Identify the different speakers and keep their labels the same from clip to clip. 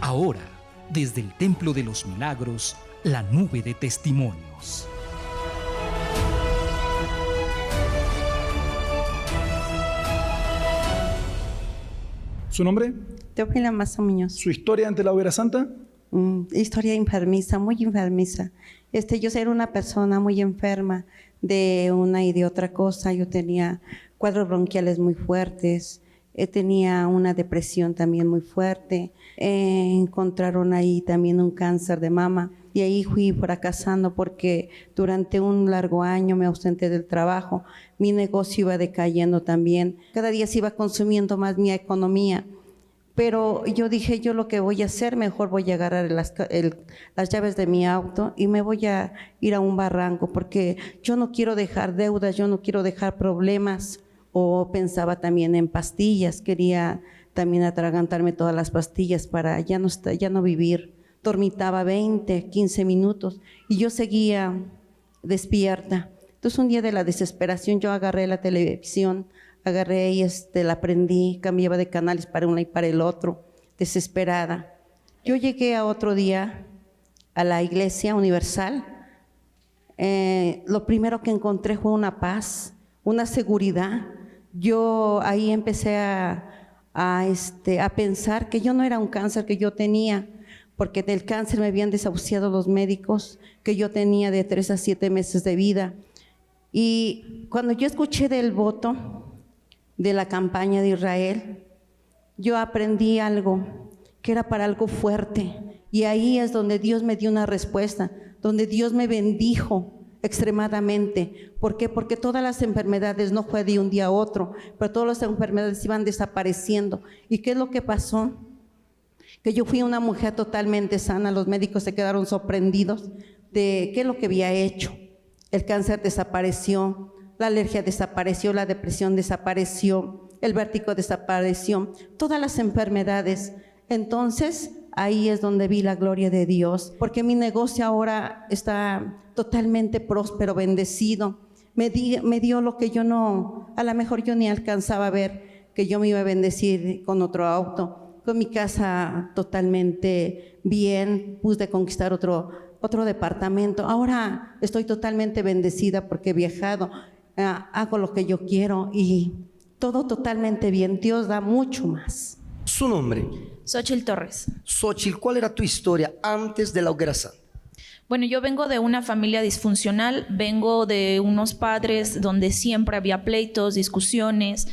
Speaker 1: Ahora, desde el Templo de los Milagros, la nube de testimonios.
Speaker 2: ¿Su nombre?
Speaker 3: Teófila Maza Muñoz.
Speaker 2: ¿Su historia ante la hoguera santa?
Speaker 3: Historia enfermiza, muy enfermiza. Yo era una persona muy enferma de una y de otra cosa. Yo tenía cuadros bronquiales muy fuertes, tenía una depresión también muy fuerte. Encontraron ahí también un cáncer de mama y ahí fui fracasando porque durante un largo año me ausenté del trabajo. Mi negocio iba decayendo también. Cada día se iba consumiendo más mi economía. Pero yo dije, yo lo que voy a hacer, mejor voy a agarrar las llaves de mi auto y me voy a ir a un barranco porque yo no quiero dejar deudas, yo no quiero dejar problemas. O pensaba también en pastillas, quería también atragantarme todas las pastillas para ya no vivir. Dormitaba 20, 15 minutos y yo seguía despierta. Entonces un día de la desesperación yo agarré la televisión, agarré y la prendí, cambiaba de canales para uno y para el otro, desesperada. Yo llegué a otro día a la Iglesia Universal. Lo primero que encontré fue una paz, una seguridad. Yo ahí empecé a pensar que yo no era un cáncer que yo tenía, porque del cáncer me habían desahuciado los médicos, que yo tenía de 3 a 7 meses de vida. Y cuando yo escuché del voto de la campaña de Israel, yo aprendí algo que era para algo fuerte, y ahí es donde Dios me dio una respuesta, donde Dios me bendijo extremadamente. ¿Por qué? Porque todas las enfermedades, no fue de un día a otro, pero todas las enfermedades iban desapareciendo. ¿Y qué es lo que pasó? Que yo fui una mujer totalmente sana. Los médicos se quedaron sorprendidos de qué es lo que había hecho. El cáncer desapareció, la alergia desapareció, la depresión desapareció, el vértigo desapareció, todas las enfermedades. Entonces ahí es donde vi la gloria de Dios, porque mi negocio ahora está totalmente próspero, bendecido. Me dio lo que yo no, a lo mejor yo ni alcanzaba a ver, que yo me iba a bendecir con otro auto, con mi casa totalmente bien, pude conquistar otro departamento. Ahora estoy totalmente bendecida porque he viajado, hago lo que yo quiero y todo totalmente bien. Dios da mucho más.
Speaker 4: ¿Su nombre?
Speaker 5: Xochitl Torres.
Speaker 4: Xochitl, ¿cuál era tu historia antes de la hoguera santa?
Speaker 5: Bueno, yo vengo de una familia disfuncional, vengo de unos padres donde siempre había pleitos, discusiones,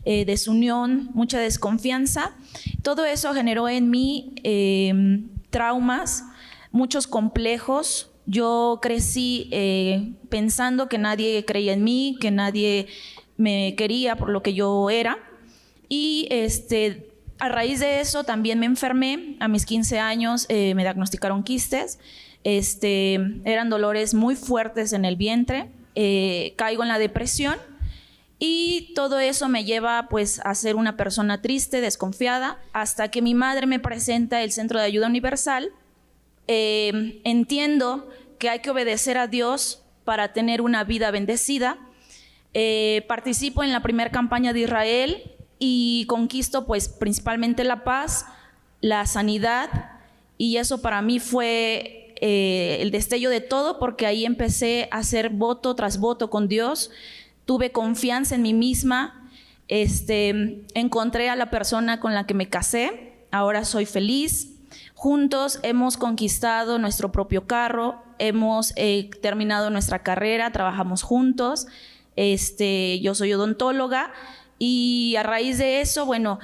Speaker 5: desunión, mucha desconfianza. Todo eso generó en mí traumas, muchos complejos. Yo crecí pensando que nadie creía en mí, que nadie me quería por lo que yo era. Y a raíz de eso también me enfermé. A mis 15 años me diagnosticaron quistes. Eran dolores muy fuertes en el vientre. Caigo en la depresión. Y todo eso me lleva pues a ser una persona triste, desconfiada, hasta que mi madre me presenta el Centro de Ayuda Universal. Entiendo que hay que obedecer a Dios para tener una vida bendecida. Participo en la primera campaña de Israel y conquisto pues principalmente la paz, la sanidad, y eso para mí fue el destello de todo, porque ahí empecé a hacer voto tras voto con Dios. Tuve confianza en mí misma, encontré a la persona con la que me casé, ahora soy feliz. Juntos hemos conquistado nuestro propio carro, hemos terminado nuestra carrera, trabajamos juntos. Yo soy odontóloga y a raíz de eso, bueno,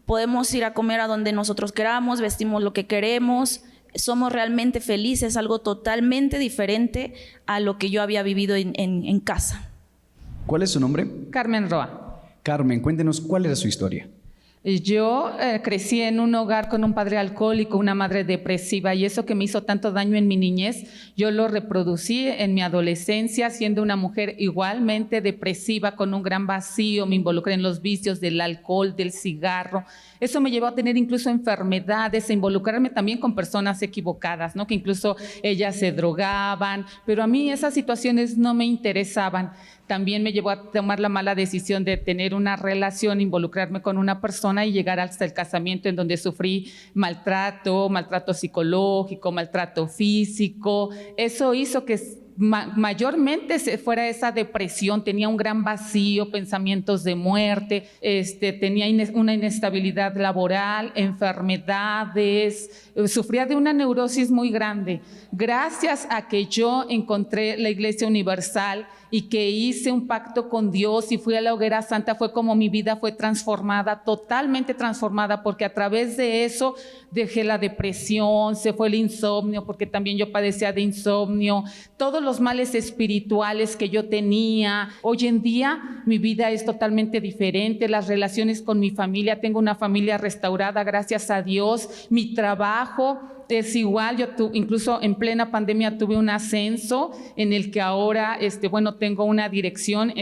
Speaker 5: podemos ir a comer a donde nosotros queramos, vestimos lo que queremos, somos realmente felices, algo totalmente diferente a lo que yo había vivido en casa.
Speaker 2: ¿Cuál es su nombre?
Speaker 6: Carmen Roa.
Speaker 2: Carmen, cuéntenos cuál era su historia.
Speaker 6: Yo crecí en un hogar con un padre alcohólico, una madre depresiva, y eso que me hizo tanto daño en mi niñez, yo lo reproducí en mi adolescencia, siendo una mujer igualmente depresiva, con un gran vacío. Me involucré en los vicios del alcohol, del cigarro. Eso me llevó a tener incluso enfermedades, a involucrarme también con personas equivocadas, ¿no? Que incluso ellas se drogaban, pero a mí esas situaciones no me interesaban. también me llevó a tomar la mala decisión de tener una relación, involucrarme con una persona y llegar hasta el casamiento, en donde sufrí maltrato psicológico, maltrato físico. Eso hizo que mayormente se fuera esa depresión, tenía un gran vacío, pensamientos de muerte, tenía una inestabilidad laboral, enfermedades, sufría de una neurosis muy grande. Gracias a que yo encontré la Iglesia Universal y que hice un pacto con Dios y fui a la Hoguera Santa, fue como mi vida fue transformada, totalmente transformada, porque a través de eso dejé la depresión, se fue el insomnio, porque también yo padecía de insomnio, todos los males espirituales que yo tenía. Hoy en día mi vida es totalmente diferente, las relaciones con mi familia, tengo una familia restaurada, gracias a Dios. Mi trabajo es igual, yo incluso en plena pandemia tuve un ascenso en el que ahora, tengo una dirección,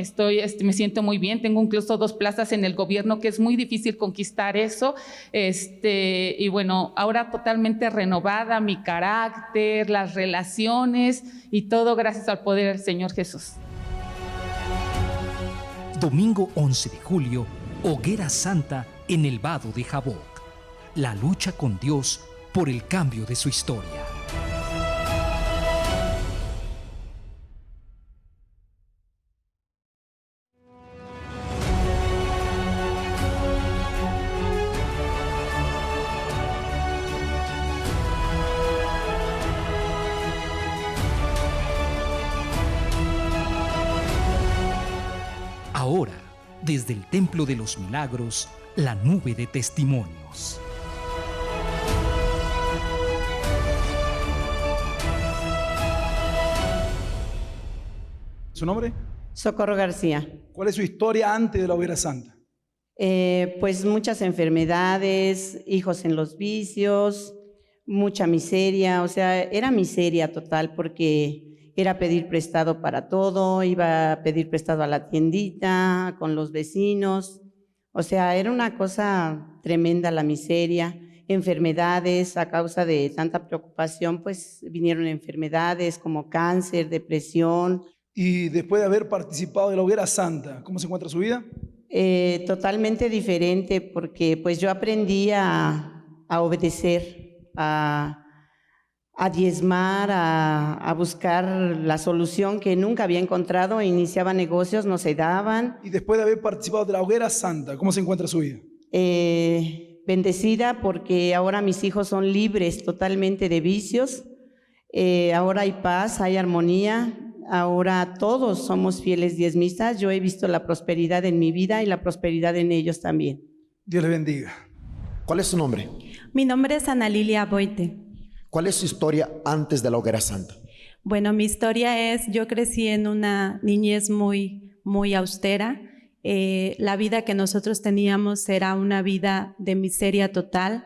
Speaker 6: me siento muy bien, tengo incluso 2 plazas en el gobierno, que es muy difícil conquistar eso, y bueno, ahora totalmente renovada, mi carácter, las relaciones y todo gracias al poder del Señor Jesús.
Speaker 1: Domingo 11 de julio, Hoguera Santa en el Vado de Jaboc. La lucha con Dios por el cambio de su historia. Ahora, desde el Templo de los Milagros, la nube de testimonios.
Speaker 2: ¿Su nombre?
Speaker 7: Socorro García.
Speaker 2: ¿Cuál es su historia antes de la Hoguera Santa?
Speaker 7: Pues muchas enfermedades, hijos en los vicios, mucha miseria, o sea, era miseria total porque era pedir prestado para todo, iba a pedir prestado a la tiendita, con los vecinos, o sea, era una cosa tremenda la miseria, enfermedades, a causa de tanta preocupación, pues vinieron enfermedades como cáncer, depresión.
Speaker 2: Y después de haber participado de la Hoguera Santa, ¿cómo se encuentra su vida?
Speaker 7: Totalmente diferente, porque pues yo aprendí a obedecer, a diezmar, a buscar la solución que nunca había encontrado. Iniciaba negocios, no se daban.
Speaker 2: Y después de haber participado de la Hoguera Santa, ¿cómo se encuentra su vida?
Speaker 7: Bendecida, porque ahora mis hijos son libres totalmente de vicios. Ahora hay paz, hay armonía. Ahora todos somos fieles diezmistas. Yo he visto la prosperidad en mi vida y la prosperidad en ellos también.
Speaker 2: Dios les bendiga.
Speaker 8: ¿Cuál es su nombre?
Speaker 9: Mi nombre es Ana Lilia Boite.
Speaker 8: ¿Cuál es su historia antes de la Hoguera Santa?
Speaker 9: Bueno, mi historia es, yo crecí en una niñez muy austera. La vida que nosotros teníamos era una vida de miseria total.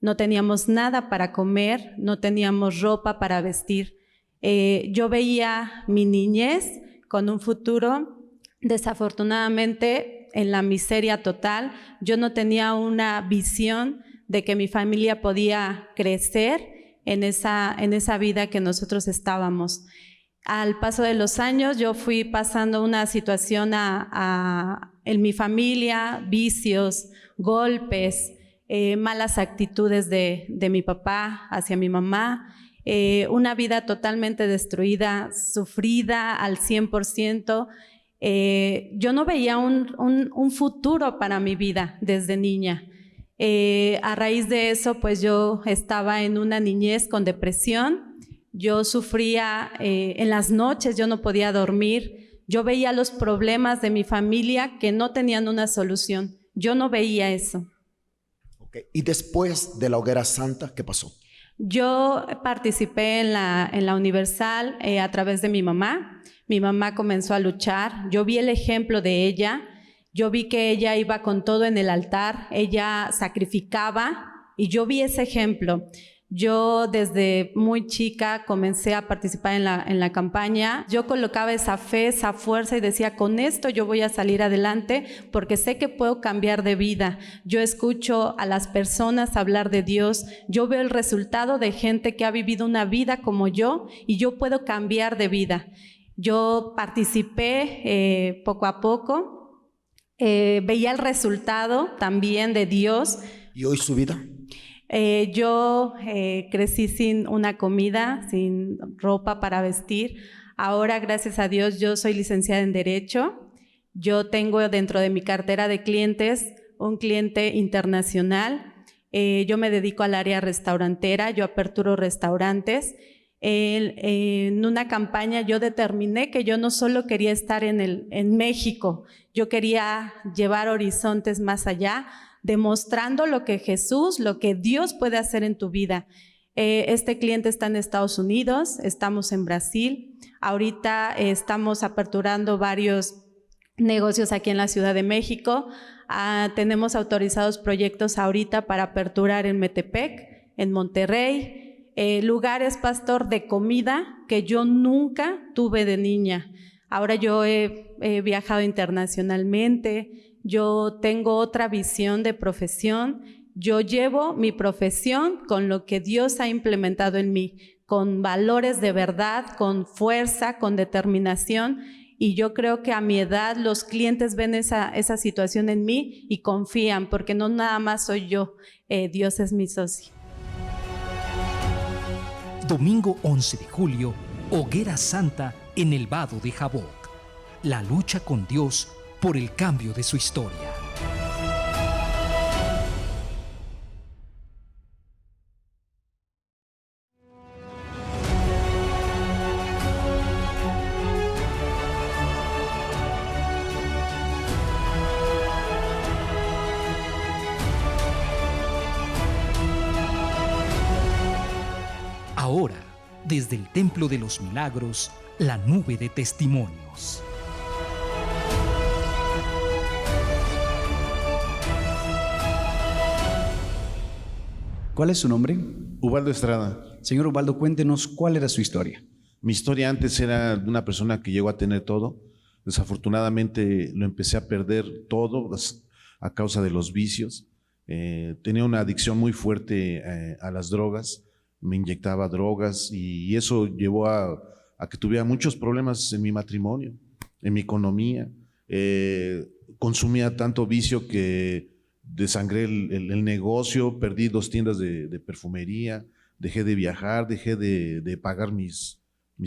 Speaker 9: No teníamos nada para comer, no teníamos ropa para vestir. Yo veía mi niñez con un futuro, desafortunadamente, en la miseria total. Yo no tenía una visión de que mi familia podía crecer en esa vida que nosotros estábamos. Al paso de los años, yo fui pasando una situación en mi familia, vicios, golpes, malas actitudes de mi papá hacia mi mamá. Una vida totalmente destruida, sufrida al 100%. Yo no veía un futuro para mi vida desde niña. A raíz de eso, pues yo estaba en una niñez con depresión. Yo sufría en las noches, yo no podía dormir. Yo veía los problemas de mi familia que no tenían una solución. Yo no veía eso.
Speaker 8: Okay. Y después de la Hoguera Santa, ¿qué pasó?
Speaker 9: Yo participé en la Universal a través de mi mamá. Mi mamá comenzó a luchar. Yo vi el ejemplo de ella. Yo vi que ella iba con todo en el altar. Ella sacrificaba y yo vi ese ejemplo. Yo desde muy chica comencé a participar en la campaña. Yo colocaba esa fe, esa fuerza y decía, con esto yo voy a salir adelante porque sé que puedo cambiar de vida. Yo escucho a las personas hablar de Dios. Yo veo el resultado de gente que ha vivido una vida como yo y yo puedo cambiar de vida. Yo participé poco a poco, veía el resultado también de Dios.
Speaker 8: ¿Y hoy su vida?
Speaker 9: Yo crecí sin una comida, sin ropa para vestir. Ahora, gracias a Dios, yo soy licenciada en Derecho. Yo tengo dentro de mi cartera de clientes un cliente internacional. Yo me dedico al área restaurantera, yo aperturo restaurantes. En una campaña yo determiné que yo no solo quería estar en México, yo quería llevar horizontes más allá, demostrando lo que Jesús, lo que Dios puede hacer en tu vida. Este cliente está en Estados Unidos, estamos en Brasil, ahorita estamos aperturando varios negocios aquí en la Ciudad de México. Tenemos autorizados proyectos ahorita para aperturar en Metepec, en Monterrey, lugares, pastor, de comida que yo nunca tuve de niña. Ahora yo he viajado internacionalmente, yo tengo otra visión de profesión, yo llevo mi profesión con lo que Dios ha implementado en mí, con valores de verdad, con fuerza, con determinación, y yo creo que a mi edad los clientes ven esa situación en mí y confían, porque no nada más soy yo, Dios es mi socio.
Speaker 1: Domingo 11 de julio, Hoguera Santa en el Vado de Jaboc. La lucha con Dios por el cambio de su historia. Ahora, desde el Templo de los Milagros, la nube de testimonios.
Speaker 10: ¿Cuál es su nombre?
Speaker 11: Ubaldo Estrada.
Speaker 10: Señor Ubaldo, cuéntenos cuál era su historia.
Speaker 11: Mi historia antes era de una persona que llegó a tener todo. Desafortunadamente lo empecé a perder todo a causa de los vicios. Tenía una adicción muy fuerte a las drogas. Me inyectaba drogas y eso llevó a que tuviera muchos problemas en mi matrimonio, en mi economía. Consumía tanto vicio que desangré el negocio, perdí 2 tiendas de perfumería, dejé de viajar, dejé de pagar mis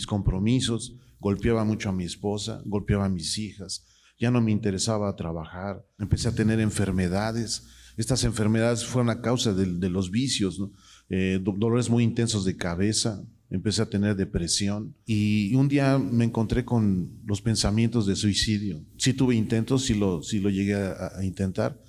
Speaker 11: compromisos, golpeaba mucho a mi esposa, golpeaba a mis hijas, ya no me interesaba trabajar, empecé a tener enfermedades. Estas enfermedades fueron a causa de los vicios, ¿no? Dolores muy intensos de cabeza, empecé a tener depresión y un día me encontré con los pensamientos de suicidio. Sí tuve intentos, sí lo llegué a intentar.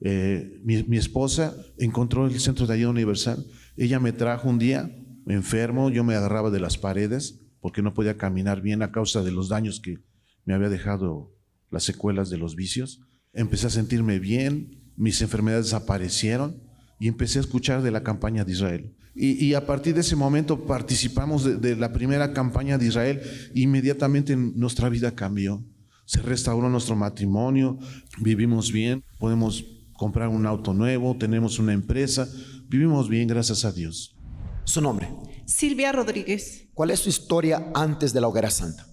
Speaker 11: Mi esposa encontró el centro de ayuda universal. Ella me trajo un día enfermo, yo me agarraba de las paredes porque no podía caminar bien a causa de los daños que me había dejado las secuelas de los vicios. Empecé a sentirme bien, mis enfermedades desaparecieron y empecé a escuchar de la campaña de Israel. Y a partir de ese momento participamos de la primera campaña de Israel. Inmediatamente nuestra vida cambió. Se restauró nuestro matrimonio, vivimos bien, podemos comprar un auto nuevo, tenemos una empresa, vivimos bien, gracias a Dios.
Speaker 8: ¿Su nombre?
Speaker 12: Silvia Rodríguez.
Speaker 8: ¿Cuál es su historia antes de la Hoguera Santa?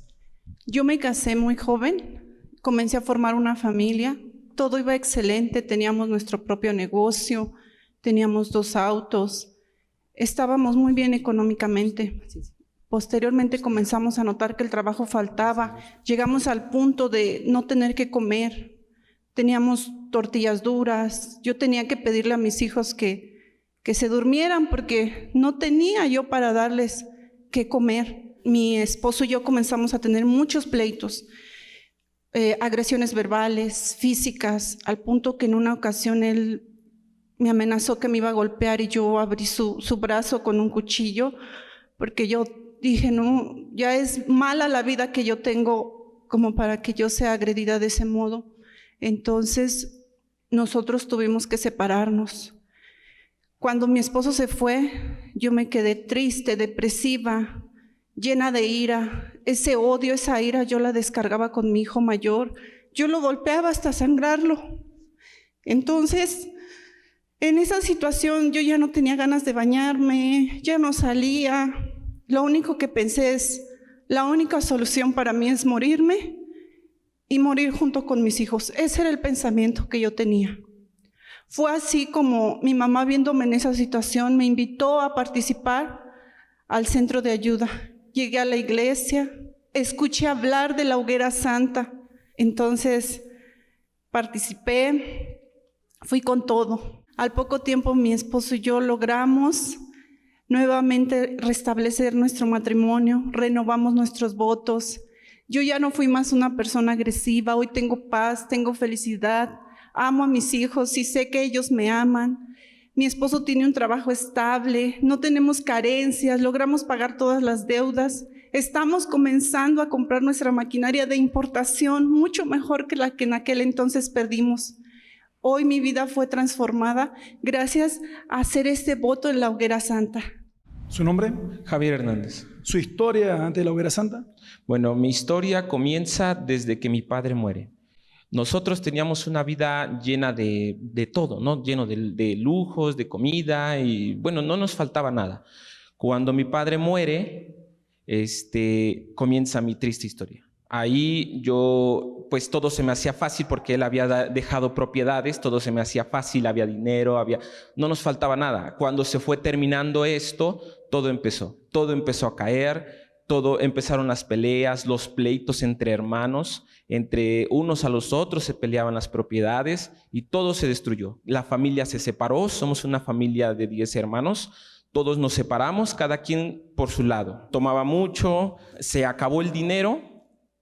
Speaker 12: Yo me casé muy joven, comencé a formar una familia, todo iba excelente, teníamos nuestro propio negocio, teníamos 2 autos, estábamos muy bien económicamente. Posteriormente comenzamos a notar que el trabajo faltaba, llegamos al punto de no tener que comer, teníamos tortillas duras, yo tenía que pedirle a mis hijos que se durmieran porque no tenía yo para darles qué comer. Mi esposo y yo comenzamos a tener muchos pleitos, agresiones verbales, físicas, al punto que en una ocasión él me amenazó que me iba a golpear y yo abrí su brazo con un cuchillo porque yo dije, no, ya es mala la vida que yo tengo como para que yo sea agredida de ese modo. Entonces nosotros tuvimos que separarnos. Cuando mi esposo se fue, yo me quedé triste, depresiva, llena de ira. Ese odio, esa ira yo la descargaba con mi hijo mayor. Yo lo golpeaba hasta sangrarlo. Entonces, en esa situación yo ya no tenía ganas de bañarme, ya no salía. Lo único que pensé es, la única solución para mí es morirme y morir junto con mis hijos. Ese era el pensamiento que yo tenía. Fue así como mi mamá, viéndome en esa situación, me invitó a participar al centro de ayuda. Llegué a la iglesia, escuché hablar de la Hoguera Santa, entonces participé, fui con todo. Al poco tiempo mi esposo y yo logramos nuevamente restablecer nuestro matrimonio, renovamos nuestros votos. Yo ya no fui más una persona agresiva, hoy tengo paz, tengo felicidad, amo a mis hijos y sé que ellos me aman. Mi esposo tiene un trabajo estable, no tenemos carencias, logramos pagar todas las deudas. Estamos comenzando a comprar nuestra maquinaria de importación, mucho mejor que la que en aquel entonces perdimos. Hoy mi vida fue transformada gracias a hacer este voto en la Hoguera Santa.
Speaker 2: ¿Su nombre?
Speaker 13: Javier Hernández.
Speaker 2: ¿Su historia antes de la Hoguera Santa?
Speaker 13: Bueno, mi historia comienza desde que mi padre muere. Nosotros teníamos una vida llena de todo, ¿no? Lleno de lujos, de comida y bueno, no nos faltaba nada. Cuando mi padre muere, comienza mi triste historia. Ahí yo, pues todo se me hacía fácil porque él había dejado propiedades, todo se me hacía fácil, había dinero, no nos faltaba nada. Cuando se fue terminando esto, todo empezó a caer, empezaron las peleas, los pleitos entre hermanos, entre unos a los otros se peleaban las propiedades y todo se destruyó. La familia se separó, somos una familia de 10 hermanos, todos nos separamos, cada quien por su lado. Tomaba mucho, se acabó el dinero.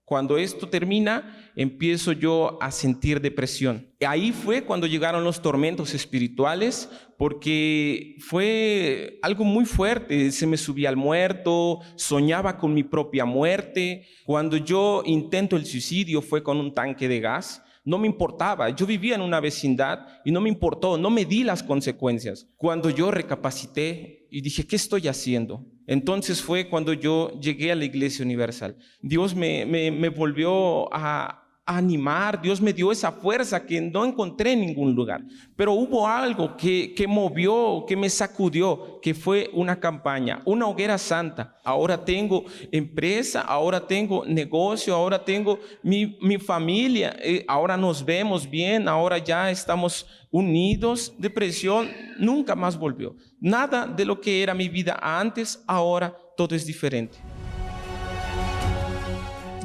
Speaker 13: Cuando esto termina, empiezo yo a sentir depresión. Ahí fue cuando llegaron los tormentos espirituales, porque fue algo muy fuerte. Se me subía al muerto, soñaba con mi propia muerte. Cuando yo intento el suicidio fue con un tanque de gas. No me importaba, yo vivía en una vecindad y no me importó, no medí las consecuencias. Cuando yo recapacité y dije, ¿qué estoy haciendo? Entonces fue cuando yo llegué a la Iglesia Universal. Dios me volvió a animar, Dios me dio esa fuerza que no encontré en ningún lugar. Pero hubo algo que movió, que me sacudió, que fue una campaña, una hoguera santa. Ahora tengo empresa, ahora tengo negocio, ahora tengo mi familia, ahora nos vemos bien, ahora ya estamos unidos. Depresión nunca más volvió. Nada de lo que era mi vida antes, ahora todo es diferente.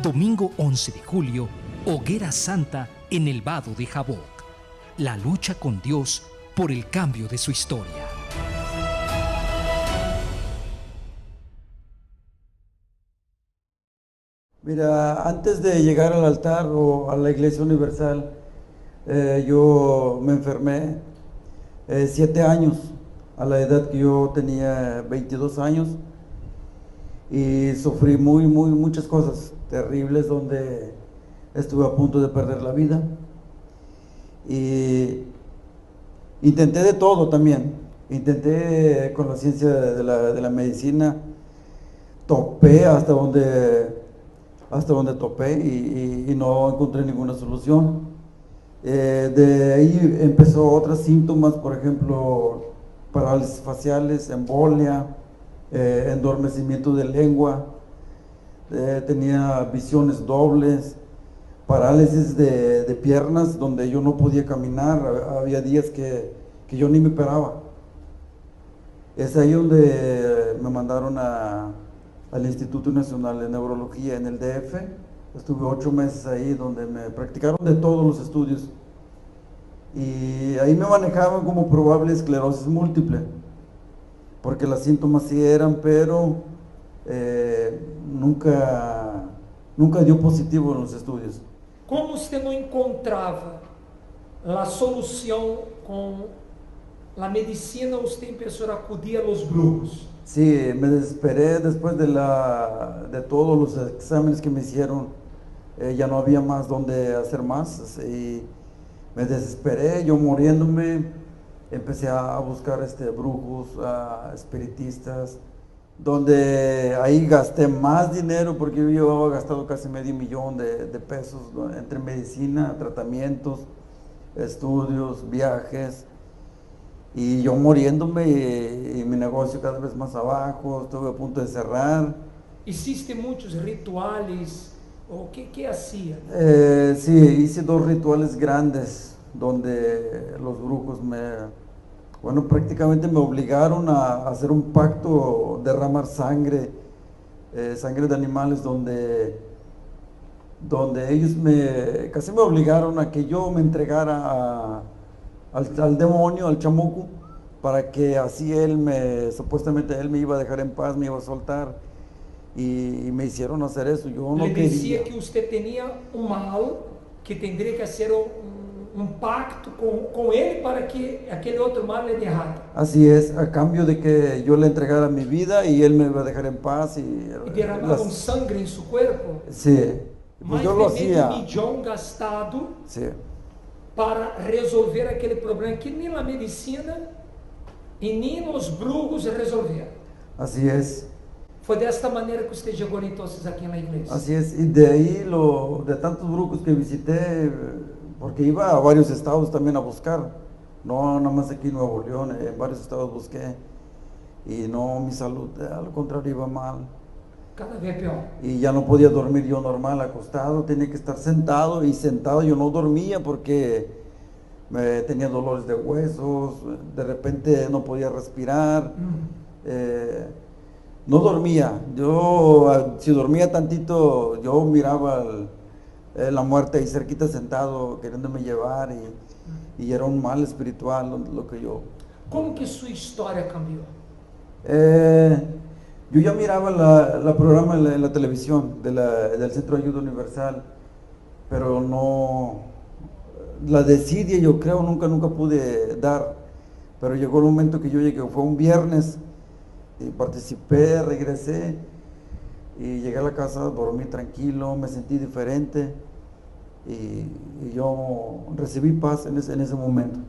Speaker 1: Domingo 11 de julio, Hoguera Santa en el Vado de Jaboc. La lucha con Dios por el cambio de su historia.
Speaker 14: Mira, antes de llegar al altar o a la Iglesia Universal, yo me enfermé 7 años, a la edad que yo tenía 22 años, y sufrí muchas cosas terribles donde estuve a punto de perder la vida. Y intenté de todo también, intenté con la ciencia de la medicina, topé hasta donde topé y no encontré ninguna solución. De ahí empezó otros síntomas, por ejemplo, parálisis faciales, embolia, endormecimiento de lengua, tenía visiones dobles, parálisis de piernas donde yo no podía caminar, había días que yo ni me paraba. Es ahí donde me mandaron al Instituto Nacional de Neurología en el DF. Estuve 8 meses ahí donde me practicaron de todos los estudios y ahí me manejaban como probable esclerosis múltiple, porque los síntomas sí eran, pero nunca dio positivo en los estudios.
Speaker 15: Como você não encontrava a solução com a medicina, você empezou a acudir a los brujos?
Speaker 14: Sí, me desesperé después de todos los exámenes que me hicieron, ya no había más donde hacer más y me desesperé, yo muriéndome, empecé a buscar brujos, espiritistas, donde ahí gasté más dinero porque yo había gastado casi $500,000 de pesos entre medicina, tratamientos, estudios, viajes, y yo muriéndome y mi negocio cada vez más abajo, estuve a punto de cerrar.
Speaker 15: Existen muitos rituales. ¿O qué hacía?
Speaker 14: Sí, hice 2 rituales grandes donde los brujos prácticamente me obligaron a hacer un pacto, derramar sangre, sangre de animales, donde ellos casi me obligaron a que yo me entregara al demonio, al chamuco, para que así supuestamente él me iba a dejar en paz, me iba a soltar. Y me hicieron hacer eso. Yo no
Speaker 15: Le
Speaker 14: quería.
Speaker 15: decía que usted tenía un mal, que tendría que hacer un pacto con él para que aquel otro mal le dejara.
Speaker 14: Así es, a cambio de que yo le entregara mi vida y él me iba a dejar en paz.
Speaker 15: Y derramaron sangre en su cuerpo.
Speaker 14: Sí, pues yo lo hacía.
Speaker 15: $1 millón gastado,
Speaker 14: sí,
Speaker 15: para resolver aquele problema que nem a medicina e nem os brujos resolveram.
Speaker 14: Así es.
Speaker 15: Foi desta maneira que usted chegou entonces aqui na igreja.
Speaker 14: Así es, y de ahí de tantos brujos que visité, porque iba a varios estados también a buscar, no nada más aquí en Nuevo León, en varios estados busqué, y no, mi salud al contrario iba mal.
Speaker 15: Cada vez peor.
Speaker 14: Y ya no podía dormir yo normal, acostado, tenía que estar sentado, y sentado yo no dormía porque tenía dolores de huesos, de repente no podía respirar. No dormía, yo si dormía tantito, yo miraba la muerte ahí cerquita sentado, queriéndome llevar, y era un mal espiritual lo que yo...
Speaker 15: ¿Cómo que su historia cambió?
Speaker 14: Yo ya miraba la programa en la televisión del Centro de Ayuda Universal, pero no, la desidia yo creo nunca pude dar, pero llegó el momento que yo llegué, fue un viernes, y participé, regresé y llegué a la casa, dormí tranquilo, me sentí diferente y yo recibí paz en ese momento.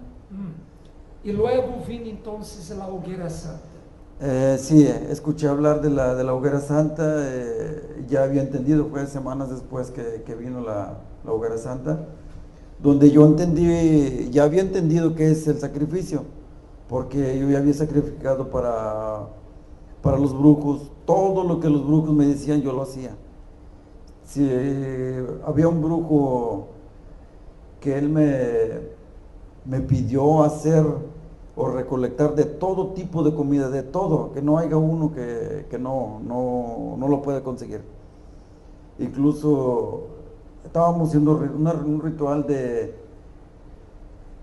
Speaker 15: Y luego vino entonces la hoguera santa.
Speaker 14: Sí, escuché hablar de la hoguera santa, ya había entendido, fue semanas después que vino la hoguera santa, donde yo ya había entendido qué es el sacrificio, porque yo ya había sacrificado para los brujos, todo lo que los brujos me decían yo lo hacía. Si había un brujo que él me pidió hacer o recolectar de todo tipo de comida, de todo, que no haya uno que no lo pueda conseguir. Incluso estábamos haciendo un ritual de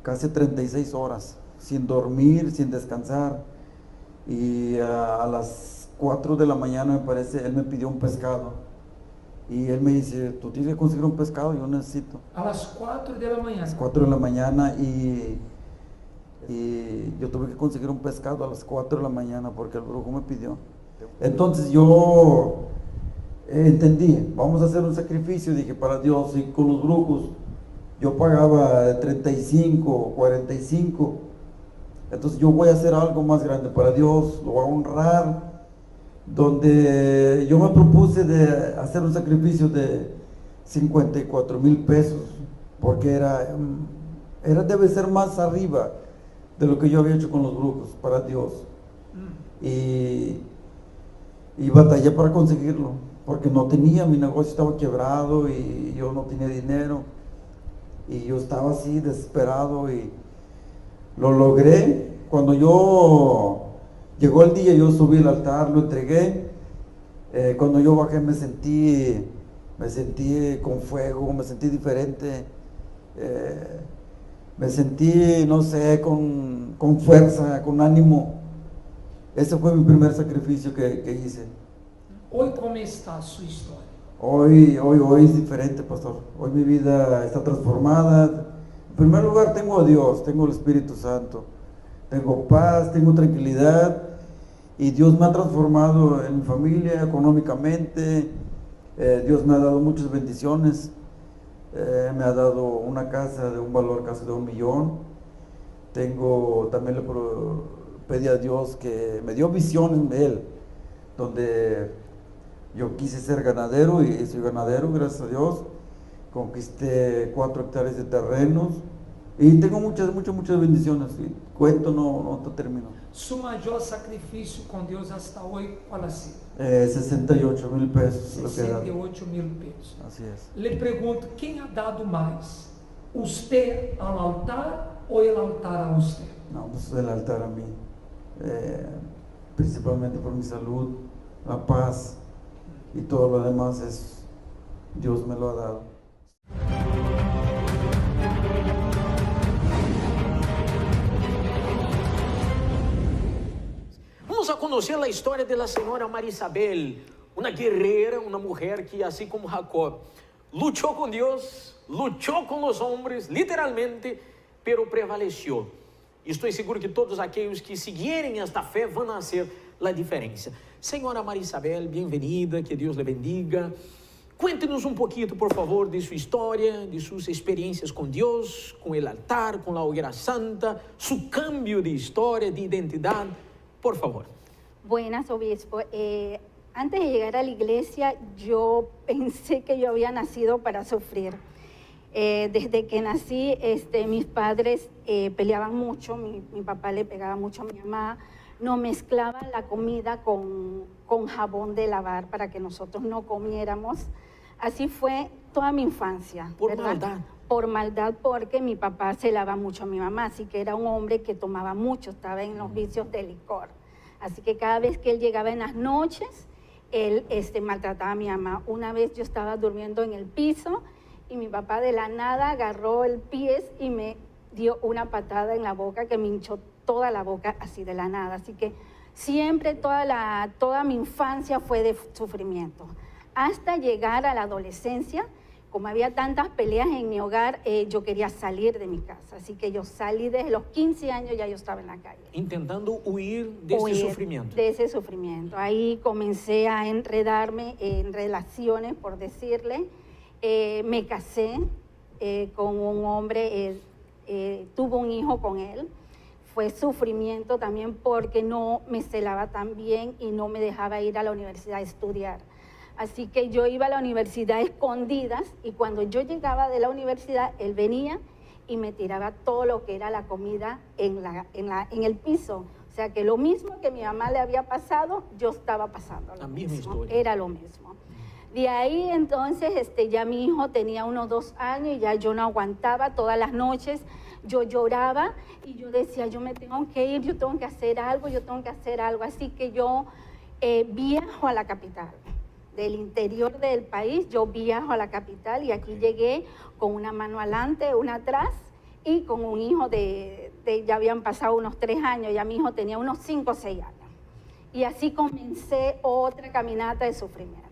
Speaker 14: casi 36 horas, sin dormir, sin descansar. Y a las 4 de la mañana, me parece, él me pidió un pescado. Y él me dice, tú tienes que conseguir un pescado, yo necesito.
Speaker 15: A las 4 de la mañana.
Speaker 14: A las 4 de la mañana y yo tuve que conseguir un pescado a las 4 de la mañana porque el brujo me pidió. Entonces yo entendí, vamos a hacer un sacrificio, dije, para Dios, y con los brujos yo pagaba 35, 45. Entonces yo voy a hacer algo más grande para Dios, lo voy a honrar, donde yo me propuse de hacer un sacrificio de 54,000 pesos, porque debe ser más arriba de lo que yo había hecho con los brujos para Dios. Y batallé para conseguirlo, porque no tenía, mi negocio estaba quebrado y yo no tenía dinero, y yo estaba así desesperado y lo logré. Cuando llegó el día, yo subí al altar, lo entregué. Cuando yo bajé me sentí con fuego, me sentí diferente, me sentí, no sé, con fuerza, con ánimo. Ese fue mi primer sacrificio que hice.
Speaker 15: Hoy, ¿cómo está su historia?
Speaker 14: Hoy es diferente, pastor. Hoy mi vida está transformada. En primer lugar tengo a Dios, tengo el Espíritu Santo, tengo paz, tengo tranquilidad, y Dios me ha transformado en mi familia, económicamente. Dios me ha dado muchas bendiciones. Me ha dado una casa de un valor casi de $1 millón. También le pedí a Dios que me dio visiones de Él, donde yo quise ser ganadero y soy ganadero, gracias a Dios. Conquisté 4 hectáreas de terrenos Y tengo muchas bendiciones. ¿Sí? Cuento, no termino.
Speaker 15: Su mayor sacrifício com Deus hasta hoy, ¿cuál ha sido?
Speaker 14: 68,000 pesos.
Speaker 15: 68,000 pesos.
Speaker 14: Así es.
Speaker 15: Le pergunto, ¿quién ha dado más? ¿Usted al altar o el altar a usted?
Speaker 14: No, pues el altar a mí. Principalmente por mi salud, la paz y todo lo demás es Dios me lo ha dado.
Speaker 16: Vamos a conocer a história da senhora Maria Isabel, uma guerreira, uma mulher que, assim como Jacob, lutou com Deus, lutou com os homens, literalmente, pero prevaleceu. Estou seguro que todos aqueles que seguirem esta fé vão fazer a diferença. Senhora Maria Isabel, bem-vinda, que Deus lhe bendiga. Cuente-nos um pouquinho, por favor, de sua história, de suas experiências com Deus, com o altar, com a hogueira santa, seu cambio de história, de identidade. Por favor.
Speaker 17: Buenas, obispo. Antes de llegar a la iglesia, yo pensé que yo había nacido para sufrir. Desde que nací, mis padres peleaban mucho, mi papá le pegaba mucho a mi mamá, no mezclaba la comida con jabón de lavar para que nosotros no comiéramos. Así fue toda mi infancia.
Speaker 16: Por
Speaker 17: ¿verdad?
Speaker 16: maldad.
Speaker 17: Por maldad, porque mi papá celaba mucho a mi mamá, así que era un hombre que tomaba mucho, estaba en los vicios de licor. Así que cada vez que él llegaba en las noches, él maltrataba a mi mamá. Una vez yo estaba durmiendo en el piso y mi papá de la nada agarró el pie y me dio una patada en la boca que me hinchó toda la boca así de la nada. Así que siempre toda mi infancia fue de sufrimiento. Hasta llegar a la adolescencia, como había tantas peleas en mi hogar, yo quería salir de mi casa. Así que yo salí desde los 15 años, ya yo estaba en la calle.
Speaker 16: Intentando huir de ese sufrimiento.
Speaker 17: De ese sufrimiento. Ahí comencé a enredarme en relaciones, por decirle. Me casé con un hombre, tuve un hijo con él. Fue sufrimiento también porque no me celaba tan bien y no me dejaba ir a la universidad a estudiar. Así que yo iba a la universidad a escondidas y cuando yo llegaba de la universidad, él venía y me tiraba todo lo que era la comida en el piso. O sea que lo mismo que mi mamá le había pasado, yo estaba pasando.
Speaker 16: La misma historia.
Speaker 17: Era lo mismo. De ahí entonces ya mi hijo tenía unos 2 años y ya yo no aguantaba. Todas las noches yo lloraba y yo decía, yo me tengo que ir, yo tengo que hacer algo, yo tengo que hacer algo. Así que yo viajo a la capital. Del interior del país, yo viajo a la capital y aquí llegué con una mano adelante, una atrás y con un hijo ya habían pasado unos 3 años, ya mi hijo tenía unos 5 o 6 años. Y así comencé otra caminata de sufrimiento.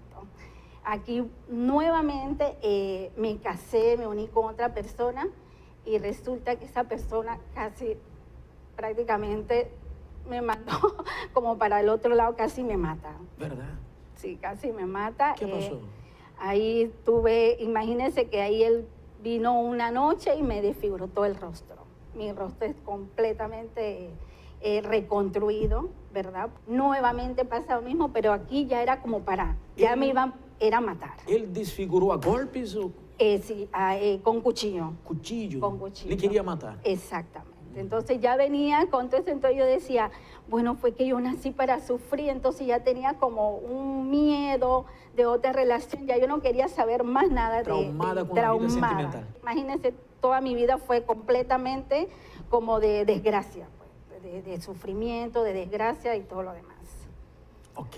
Speaker 17: Aquí nuevamente me casé, me uní con otra persona y resulta que esa persona casi prácticamente me mandó como para el otro lado, casi me mata.
Speaker 16: ¿Verdad?
Speaker 17: Sí, casi me mata.
Speaker 16: ¿Qué pasó?
Speaker 17: Ahí imagínense que ahí él vino una noche y me desfiguró todo el rostro. Mi rostro es completamente reconstruido, ¿verdad? Nuevamente pasa lo mismo, pero aquí ya era como ya me iban a matar.
Speaker 16: ¿Él desfiguró a golpes o...?
Speaker 17: Sí, con cuchillo.
Speaker 16: ¿Cuchillo?
Speaker 17: Con cuchillo.
Speaker 16: ¿Le quería matar?
Speaker 17: Exactamente. Entonces ya venía con todo eso, entonces yo decía, bueno, fue que yo nací para sufrir, entonces ya tenía como un miedo de otra relación, ya yo no quería saber más nada
Speaker 16: traumada con la vida sentimental.
Speaker 17: Imagínense, toda mi vida fue completamente como de desgracia, pues, de sufrimiento, de desgracia y todo lo demás.
Speaker 16: Ok.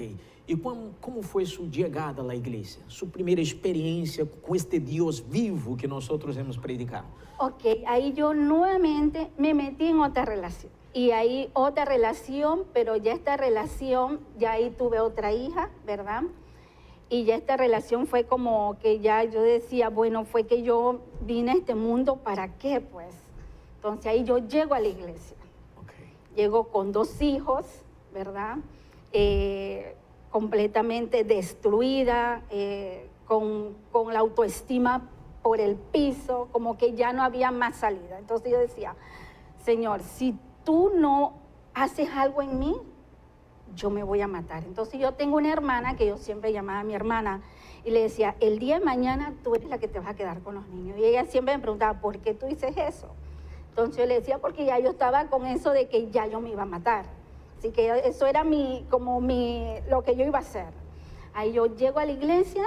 Speaker 16: ¿Y cómo fue su llegada a la iglesia? Su primera experiencia con este Dios vivo que nosotros hemos predicado.
Speaker 17: Ok, ahí yo nuevamente me metí en otra relación. Y ahí otra relación, pero ya esta relación, ya ahí tuve otra hija, ¿verdad? Y ya esta relación fue como que ya yo decía, bueno, fue que yo vine a este mundo, ¿para qué, pues? Entonces ahí yo llego a la iglesia.
Speaker 16: Okay.
Speaker 17: Llego con 2 hijos, ¿verdad? Completamente destruida, con la autoestima por el piso, como que ya no había más salida. Entonces yo decía, Señor, si tú no haces algo en mí, yo me voy a matar. Entonces yo tengo una hermana que yo siempre llamaba a mi hermana y le decía, el día de mañana tú eres la que te vas a quedar con los niños. Y ella siempre me preguntaba, ¿por qué tú dices eso? Entonces yo le decía, porque ya yo estaba con eso de que ya yo me iba a matar. Así que eso era lo que yo iba a hacer. Ahí yo llego a la iglesia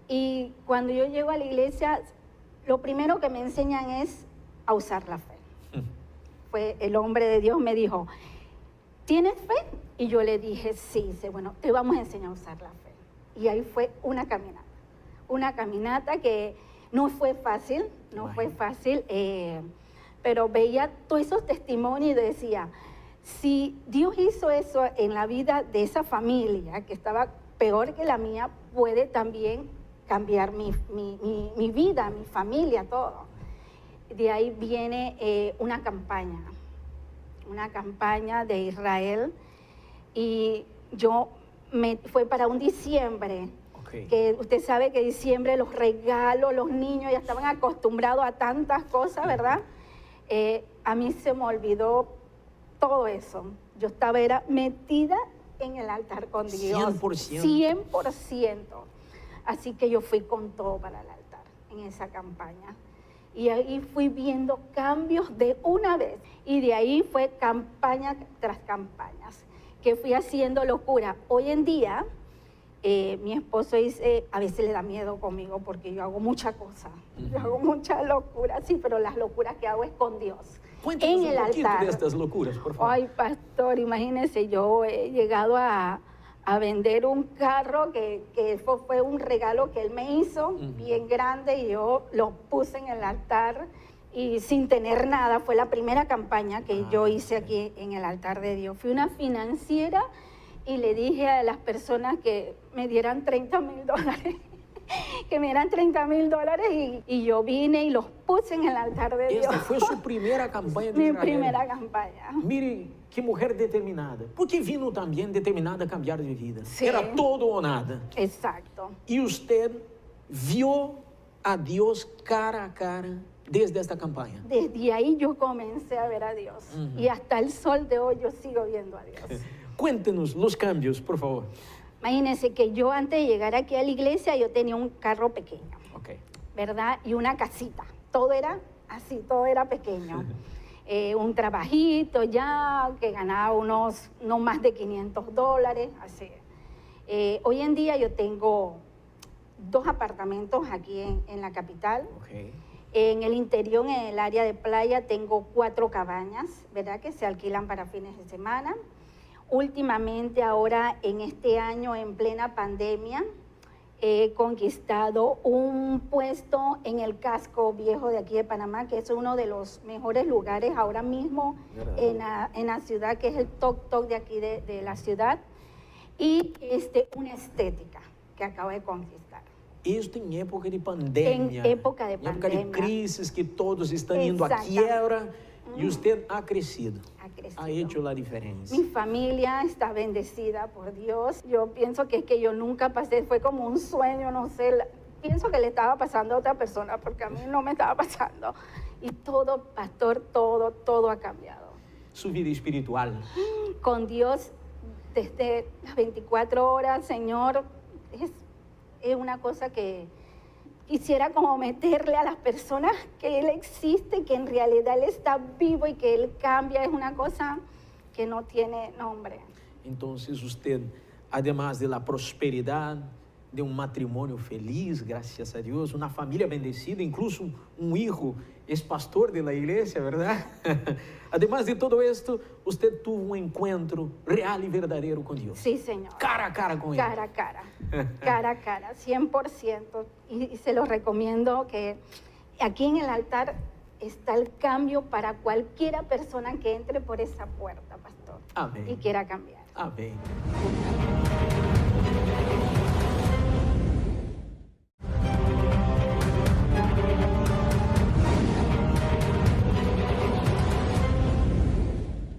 Speaker 17: y cuando yo llego a la iglesia, lo primero que me enseñan es a usar la fe. Fue el hombre de Dios me dijo, ¿tienes fe? Y yo le dije, sí. Dice, bueno, te vamos a enseñar a usar la fe. Y ahí fue una caminata que no fue fácil, pero veía todos esos testimonios y decía, si Dios hizo eso en la vida de esa familia, que estaba peor que la mía, puede también cambiar mi vida, mi familia, todo. De ahí viene una campaña de Israel, y fue para un diciembre, que usted sabe que diciembre los regalos, los niños ya estaban acostumbrados a tantas cosas, ¿verdad? A mí se me olvidó todo eso. Yo era metida en el altar con Dios. 100%. 100%. Así que yo fui con todo para el altar en esa campaña. Y ahí fui viendo cambios de una vez. Y de ahí fue campaña tras campañas, que fui haciendo locura. Hoy en día, mi esposo dice, a veces le da miedo conmigo porque yo hago mucha cosa. Yo hago mucha locura, sí, pero las locuras que hago es con Dios.
Speaker 16: Cuéntanos
Speaker 17: en el
Speaker 16: un poquito
Speaker 17: altar.
Speaker 16: de estas locuras, por favor.
Speaker 17: Ay, pastor, imagínese, yo he llegado a vender un carro que fue un regalo que él me hizo, bien grande, y yo lo puse en el altar y sin tener nada. Fue la primera campaña que yo hice aquí en el altar de Dios. Fui una financiera y le dije a las personas que me dieran $30,000, que me dieran $30,000, y yo vine y los puse en el altar de Dios.
Speaker 16: Esta fue su primera campaña de
Speaker 17: Mi
Speaker 16: Israel.
Speaker 17: primera campaña.
Speaker 16: Mire, que mujer determinada. Porque vino también determinada a cambiar de vida.
Speaker 17: Sí.
Speaker 16: Era todo o nada.
Speaker 17: Exacto.
Speaker 16: Y usted vio a Dios cara a cara desde esta campaña.
Speaker 17: Desde ahí yo comencé a ver a Dios. Y hasta el sol de hoy yo sigo viendo a Dios.
Speaker 16: Cuéntenos los cambios, por favor.
Speaker 17: Imagínense que yo antes de llegar aquí a la iglesia, yo tenía un carro pequeño, ¿verdad? Y una casita. Todo era así, todo era pequeño. Un trabajito ya, que ganaba no más de $500, así. Hoy en día yo tengo 2 apartamentos aquí en la capital. En el interior, en el área de playa, tengo 4 cabañas, ¿verdad? Que se alquilan para fines de semana. Últimamente, ahora en este año, en plena pandemia, he conquistado un puesto en el casco viejo de aquí de Panamá, que es uno de los mejores lugares ahora mismo en la ciudad, que es el toc de aquí de la ciudad, y una estética que acabo de conquistar.
Speaker 16: Esto en época de pandemia.
Speaker 17: En época de
Speaker 16: época
Speaker 17: pandemia.
Speaker 16: de crisis, que todos están yendo a quiebra, y usted ha crecido. Ha hecho la diferencia.
Speaker 17: Mi familia está bendecida por Dios. Yo pienso que es que yo nunca pasé, fue como un sueño, no sé. Pienso que le estaba pasando a otra persona, porque a mí no me estaba pasando. Y todo, pastor, todo ha cambiado.
Speaker 16: Su vida espiritual.
Speaker 17: Con Dios, desde las 24 horas, Señor, es una cosa que quisiera como meterle a las personas que Él existe, que en realidad Él está vivo y que Él cambia. Es una cosa que no tiene nombre.
Speaker 16: Entonces usted, además de la prosperidad, de un matrimonio feliz, gracias a Dios, una familia bendecida, incluso un hijo es pastor de la iglesia, ¿verdad? Además de todo esto, usted tuvo un encuentro real y verdadero con Dios.
Speaker 17: Sí, Señor.
Speaker 16: Cara a cara con Él.
Speaker 17: Cara a cara. Cara a cara, 100%. Y se lo recomiendo, que aquí en el altar está el cambio para cualquiera persona que entre por esa puerta, pastor.
Speaker 16: Amén.
Speaker 17: Y quiera cambiar.
Speaker 16: Amén.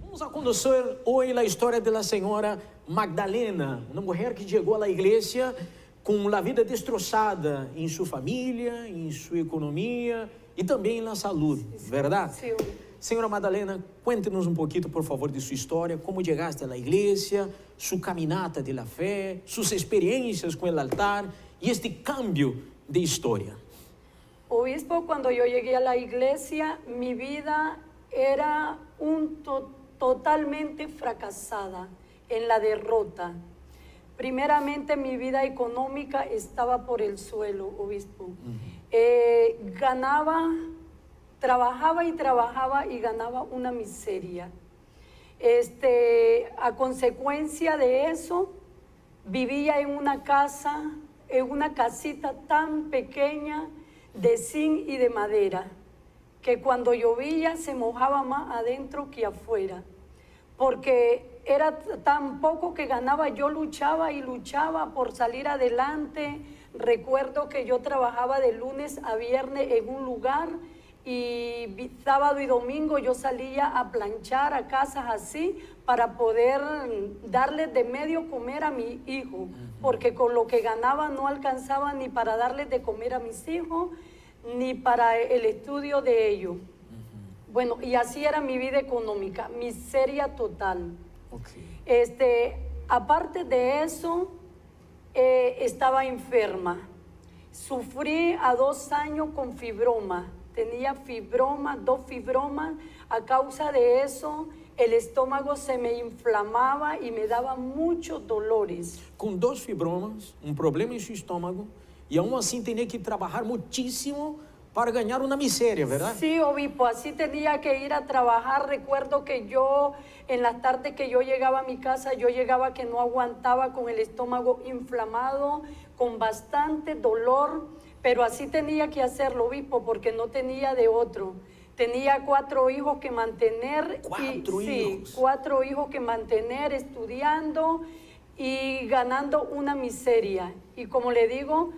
Speaker 16: Vamos a conocer hoy la historia de la señora Magdalena, una mujer que llegó a la iglesia con la vida destrozada en su familia, en su economía y también en la salud, ¿verdad?
Speaker 17: Sí.
Speaker 16: Señora Magdalena, cuéntenos un poquito, por favor, de su historia, cómo llegaste a la iglesia, su caminata de la fe, sus experiencias con el altar y este cambio de historia.
Speaker 18: Obispo, cuando yo llegué a la iglesia, mi vida era totalmente fracasada, en la derrota. Primeramente mi vida económica estaba por el suelo, obispo. Trabajaba y ganaba una miseria. A consecuencia de eso, vivía en una casa, en una casita tan pequeña de zinc y de madera, que cuando llovía se mojaba más adentro que afuera, porque era tan poco que ganaba. Yo luchaba y luchaba por salir adelante. Recuerdo que yo trabajaba de lunes a viernes en un lugar y sábado y domingo yo salía a planchar a casas así para poder darles de medio comer a mi hijo, porque con lo que ganaba no alcanzaba ni para darles de comer a mis hijos ni para el estudio de ellos. Bueno, y así era mi vida económica, miseria total. Aparte de eso, estaba enferma. Sufrí a 2 años con fibroma. Tenía fibroma, 2 fibromas. A causa de eso, el estómago se me inflamaba y me daba muchos dolores.
Speaker 16: Com 2 fibromas, problema em seu estômago, e aún assim tenía que trabajar muchísimo para ganar una miseria, ¿verdad?
Speaker 18: Sí, obispo, así tenía que ir a trabajar. Recuerdo que yo, en las tardes que yo llegaba a mi casa, yo llegaba que no aguantaba, con el estómago inflamado, con bastante dolor, pero así tenía que hacerlo, obispo, porque no tenía de otro. Tenía 4 hijos que mantener. Sí, 4 hijos que mantener, estudiando y ganando una miseria. Y como le digo,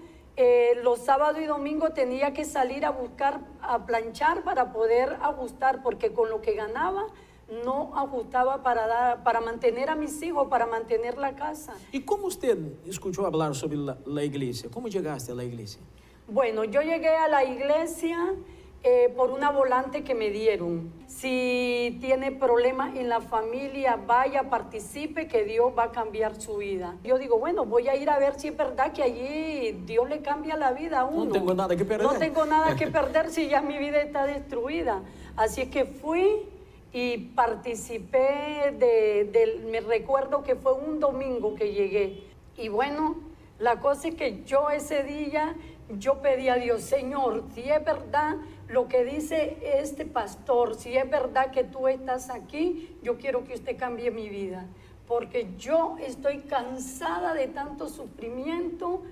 Speaker 18: los sábados y domingos tenía que salir a planchar para poder ajustar, porque con lo que ganaba no ajustaba para mantener a mis hijos, para mantener la casa.
Speaker 16: ¿Y cómo usted escuchó hablar sobre la iglesia? ¿Cómo llegaste a la iglesia?
Speaker 18: Bueno, yo llegué a la iglesia por una volante que me dieron. Si tiene problemas en la familia, vaya, participe, que Dios va a cambiar su vida. Yo digo, bueno, voy a ir a ver si es verdad que allí Dios le cambia la vida a uno.
Speaker 16: No tengo nada que perder.
Speaker 18: No tengo nada que perder si ya mi vida está destruida. Así es que fui y participé me recuerdo que fue un domingo que llegué. Y bueno, la cosa es que yo ese día, yo pedí a Dios, Señor, si es verdad lo que dice este pastor, si es verdad que tú estás aquí, yo quiero que usted cambie mi vida, porque yo estoy cansada de tanto sufrimiento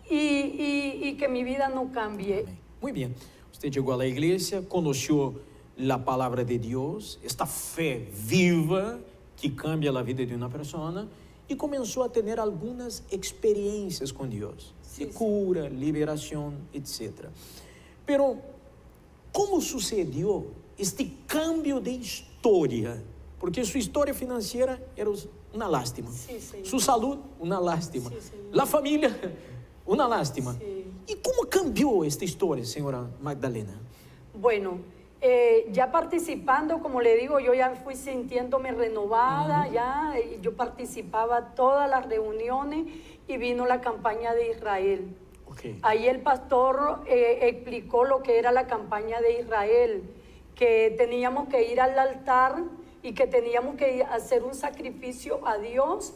Speaker 18: y que mi vida no cambie.
Speaker 16: Muy bien, usted llegó a la iglesia, conoció la palabra de Dios, esta fe viva que cambia la vida de una persona, y comenzó a tener algunas experiencias con Dios, de cura, liberación, etc. Pero, ¿cómo sucedió este cambio de historia? Porque su historia financiera era una lástima, su salud una lástima, la familia una lástima. ¿Y cómo cambió esta historia, señora Magdalena?
Speaker 18: Bueno, ya participando, como le digo, yo ya fui sintiéndome renovada, ya yo participaba todas las reuniones y vino la campaña de Israel. Ahí el pastor explicó lo que era la campaña de Israel, que teníamos que ir al altar y que teníamos que hacer un sacrificio a Dios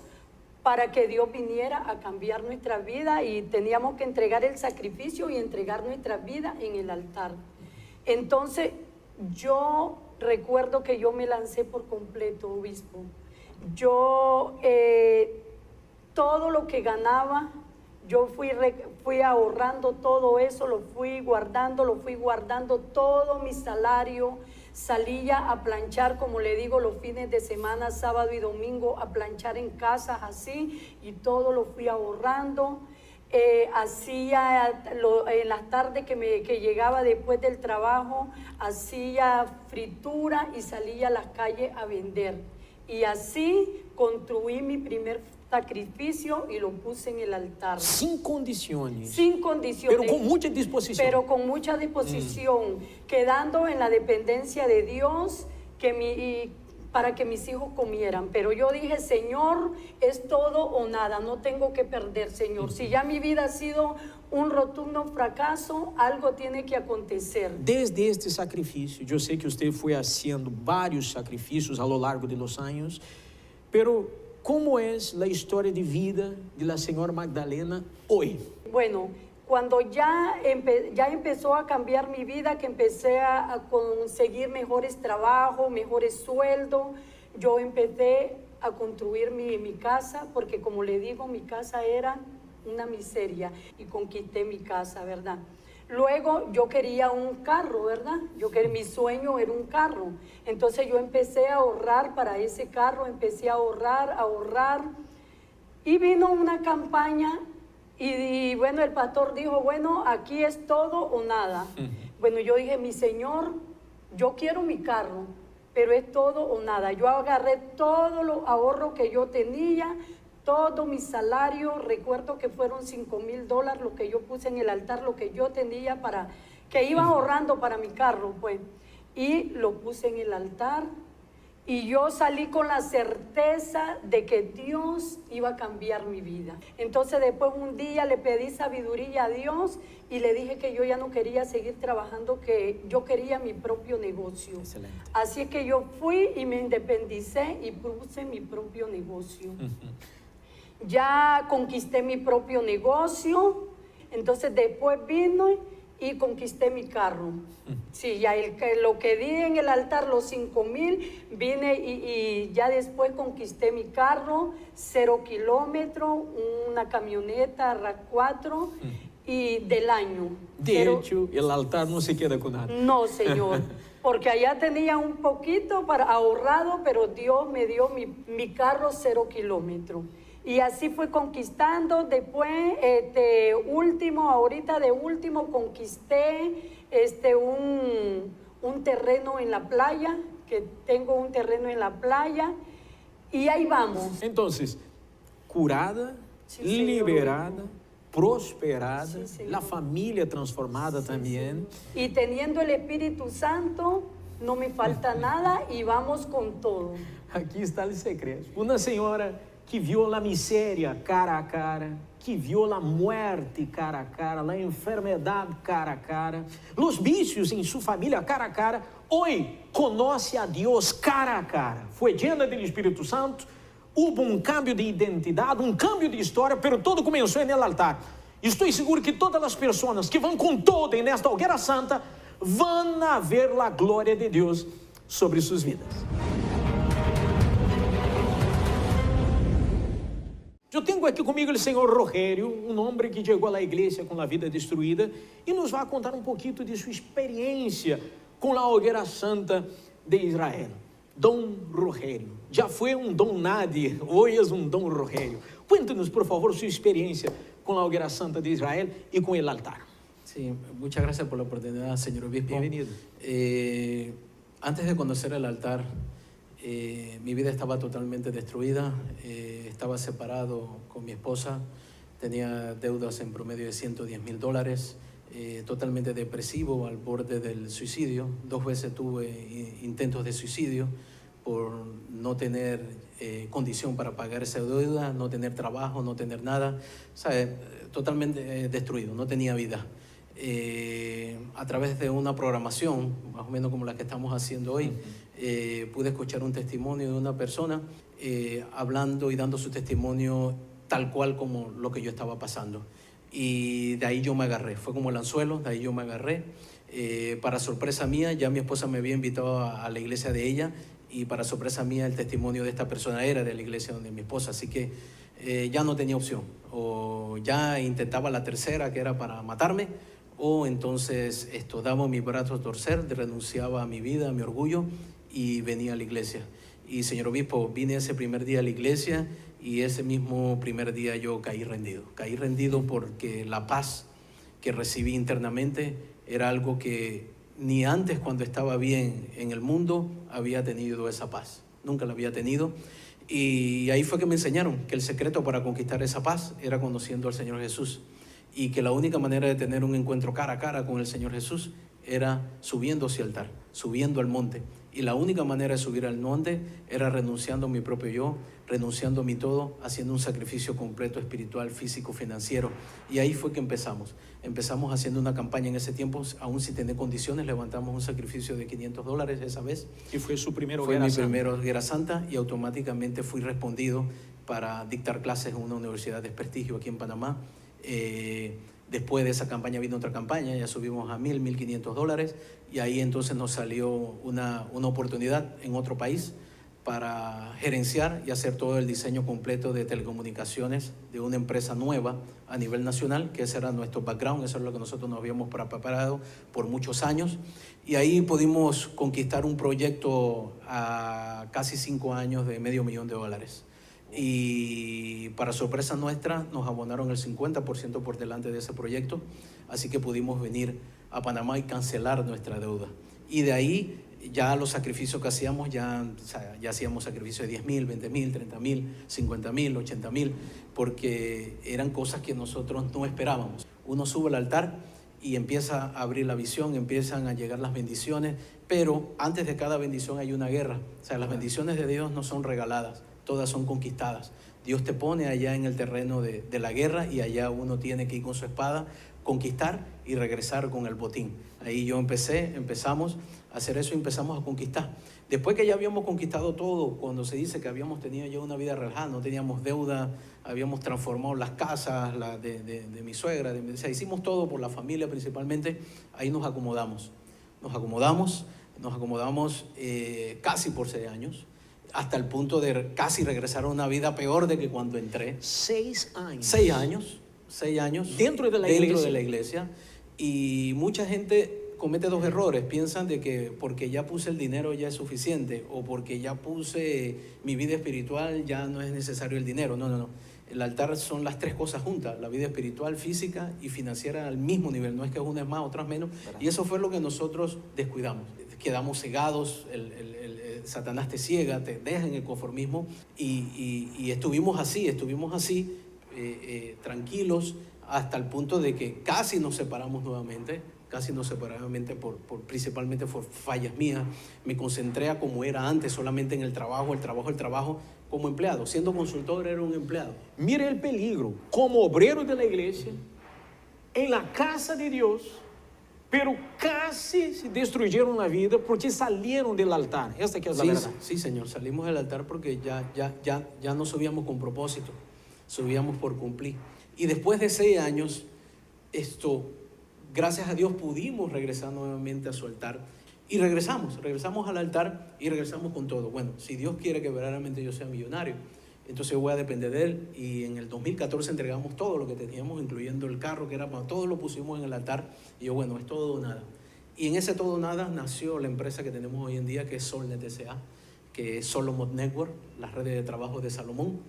Speaker 18: para que Dios viniera a cambiar nuestra vida, y teníamos que entregar el sacrificio y entregar nuestra vida en el altar. Entonces, yo recuerdo que yo me lancé por completo, obispo. Yo, todo lo que ganaba, yo fui ahorrando todo eso, lo fui guardando todo mi salario. Salía a planchar, como le digo, los fines de semana, sábado y domingo, a planchar en casas así, y todo lo fui ahorrando. Hacía en las tardes que llegaba después del trabajo, hacía fritura y salía a las calles a vender. Y así construí mi primer sacrificio y lo puse en el altar.
Speaker 16: Sin condiciones.
Speaker 18: Sin condiciones.
Speaker 16: Pero con mucha disposición.
Speaker 18: Pero con mucha disposición, quedando en la dependencia de Dios, para que mis hijos comieran. Pero yo dije, Señor, es todo o nada, no tengo que perder, Señor. Si ya mi vida ha sido un rotundo fracaso, algo tiene que acontecer.
Speaker 16: Desde este sacrifício, eu sei que você foi haciendo vários sacrifícios a lo largo de los años, pero como é a história de vida de la señora Magdalena hoy?
Speaker 18: Bueno, cuando ya empezó a cambiar mi vida, que empecé a conseguir mejores trabajos, mejores sueldos, yo empecé a construir mi casa, porque como le digo, mi casa era una miseria y conquisté mi casa, ¿verdad? Luego yo quería un carro, ¿verdad? Mi sueño era un carro. Entonces yo empecé a ahorrar para ese carro, empecé a ahorrar. Y vino una campaña y bueno, el pastor dijo, bueno, aquí es todo o nada. Bueno, yo dije, mi Señor, yo quiero mi carro, pero es todo o nada. Yo agarré todos los ahorros que yo tenía, todo mi salario, recuerdo que fueron $5,000 lo que yo puse en el altar, lo que yo tenía que iba ahorrando para mi carro, pues. Y lo puse en el altar y yo salí con la certeza de que Dios iba a cambiar mi vida. Entonces después un día le pedí sabiduría a Dios y le dije que yo ya no quería seguir trabajando, que yo quería mi propio negocio. Excelente. Así es que yo fui y me independicé y puse mi propio negocio. Ya conquisté mi propio negocio, entonces después vino y conquisté mi carro. Sí, ya lo que di en el altar, los 5,000, vine y ya después conquisté mi carro, 0 kilómetros, una camioneta RAV4 y del año.
Speaker 16: De hecho, el altar no se queda con nada.
Speaker 18: No, Señor, porque allá tenía un poquito para ahorrado, pero Dios me dio mi carro 0 kilómetros. Y así fui conquistando. Después, ahorita de último, conquisté un terreno en la playa, que tengo un terreno en la playa, y ahí vamos.
Speaker 16: Entonces, curada, liberada, prosperada, la familia transformada también.
Speaker 18: Y teniendo el Espíritu Santo, no me falta nada y vamos con todo.
Speaker 16: Aqui está o segredo. Uma senhora que viu a miséria cara a cara, que viu a morte cara a cara, a enfermidade cara a cara, os vícios em sua família cara a cara, hoje conhece a Deus cara a cara. Foi llena do Espírito Santo, houve um cambio de identidade, um cambio de história, pero todo começou no altar. Estou seguro que todas as pessoas que vão com todo nesta hogueira santa vão ver a glória de Deus sobre suas vidas. Eu tenho aqui comigo o senhor Rogério, um homem que chegou à igreja com a vida destruída e nos vai contar um pouquinho de sua experiência com a hogueira santa de Israel. Dom Rogério, já foi um Dom Nadie, hoje é um Dom Rogério. Cuente-nos, por favor, sua experiência com a hogueira santa de Israel e com o altar.
Speaker 19: Sí, muchas gracias por la oportunidad, señor obispo.
Speaker 16: Bienvenido.
Speaker 19: Antes de conocer el altar, mi vida estaba totalmente destruida, estaba separado con mi esposa, tenía deudas en promedio de $110,000, totalmente depresivo, al borde del suicidio. 2 veces tuve intentos de suicidio por no tener condición para pagar esa deuda, no tener trabajo, no tener nada, ¿sabe? Totalmente destruido, no tenía vida. A través de una programación, más o menos como la que estamos haciendo hoy, pude escuchar un testimonio de una persona hablando y dando su testimonio tal cual como lo que yo estaba pasando. Y de ahí yo me agarré, fue como el anzuelo, de ahí yo me agarré. Para sorpresa mía, ya mi esposa me había invitado a la iglesia de ella y para sorpresa mía el testimonio de esta persona era de la iglesia donde mi esposa, así que ya no tenía opción, o ya intentaba la tercera que era para matarme, o entonces daba mi brazo a torcer, renunciaba a mi vida, a mi orgullo y venía a la iglesia. Y señor obispo, vine ese primer día a la iglesia y ese mismo primer día yo caí rendido porque la paz que recibí internamente era algo que ni antes cuando estaba bien en el mundo había tenido esa paz, nunca la había tenido. Y ahí fue que me enseñaron que el secreto para conquistar esa paz era conociendo al Señor Jesús y que la única manera de tener un encuentro cara a cara con el Señor Jesús era subiendo hacia el altar, subiendo al monte Y la única manera de subir al monte era renunciando a mi propio yo, renunciando a mi todo, haciendo un sacrificio completo espiritual, físico, financiero. Y ahí fue que empezamos. Empezamos haciendo una campaña en ese tiempo, aún sin tener condiciones, levantamos un sacrificio de $500 esa vez.
Speaker 16: Y fue su primero
Speaker 19: Fue
Speaker 16: Hoguera
Speaker 19: mi
Speaker 16: Santa.
Speaker 19: primera Hoguera Santa y automáticamente fui respondido para dictar clases en una universidad de prestigio aquí en Panamá. Después de esa campaña vino otra campaña, ya subimos a $1,500 y ahí entonces nos salió una oportunidad en otro país para gerenciar y hacer todo el diseño completo de telecomunicaciones de una empresa nueva a nivel nacional, que ese era nuestro background, eso es lo que nosotros nos habíamos preparado por muchos años. Y ahí pudimos conquistar un proyecto a casi 5 años de $500,000. Y para sorpresa nuestra nos abonaron el 50% por delante de ese proyecto, así que pudimos venir a Panamá y cancelar nuestra deuda. Y de ahí ya los sacrificios que hacíamos, ya hacíamos sacrificios de $10,000, $20,000, $30,000, $50,000, $80,000, porque eran cosas que nosotros no esperábamos. Uno sube al altar y empieza a abrir la visión, empiezan a llegar las bendiciones, pero antes de cada bendición hay una guerra. O sea, las bendiciones de Dios no son regaladas, todas son conquistadas. Dios te pone allá en el terreno de la guerra y allá uno tiene que ir con su espada, conquistar y regresar con el botín. Ahí empezamos a hacer eso y empezamos a conquistar. Después que ya habíamos conquistado todo, cuando se dice que habíamos tenido ya una vida relajada, no teníamos deuda, habíamos transformado las casas de mi suegra, o sea, hicimos todo por la familia principalmente, ahí nos acomodamos. Nos acomodamos casi por 6 años, hasta el punto de casi regresar a una vida peor de que cuando entré.
Speaker 16: 6 años.
Speaker 19: 6 años. 6 años.
Speaker 16: Dentro de la
Speaker 19: iglesia. Y mucha gente comete 2 errores. Piensan de que porque ya puse el dinero ya es suficiente, o porque ya puse mi vida espiritual ya no es necesario el dinero. No. El altar son las 3 cosas juntas, la vida espiritual, física y financiera al mismo nivel. No es que una es más, otra es menos. Y eso fue lo que nosotros descuidamos. Quedamos cegados, Satanás te ciega, te deja en el conformismo y estuvimos así, tranquilos, hasta el punto de que casi nos separamos nuevamente, principalmente por fallas mías. Me concentré a como era antes, solamente en el trabajo, como empleado. Siendo consultor era un empleado.
Speaker 16: Mire el peligro, como obrero de la iglesia, en la casa de Dios, pero casi se destruyeron la vida porque salieron del altar. Esta que es la verdad.
Speaker 19: Sí, Señor, salimos del altar porque ya no subíamos con propósito, subíamos por cumplir. Y después de 6 años, gracias a Dios pudimos regresar nuevamente a su altar. Y regresamos al altar y regresamos con todo. Bueno, si Dios quiere que verdaderamente yo sea millonario, entonces voy a depender de Él. Y en el 2014 entregamos todo lo que teníamos, incluyendo el carro, que era para todo, lo pusimos en el altar. Y yo, bueno, es todo o nada. Y en ese todo o nada nació la empresa que tenemos hoy en día, que es Solnet S.A., que es Solomon Network, las redes de trabajo de Salomón.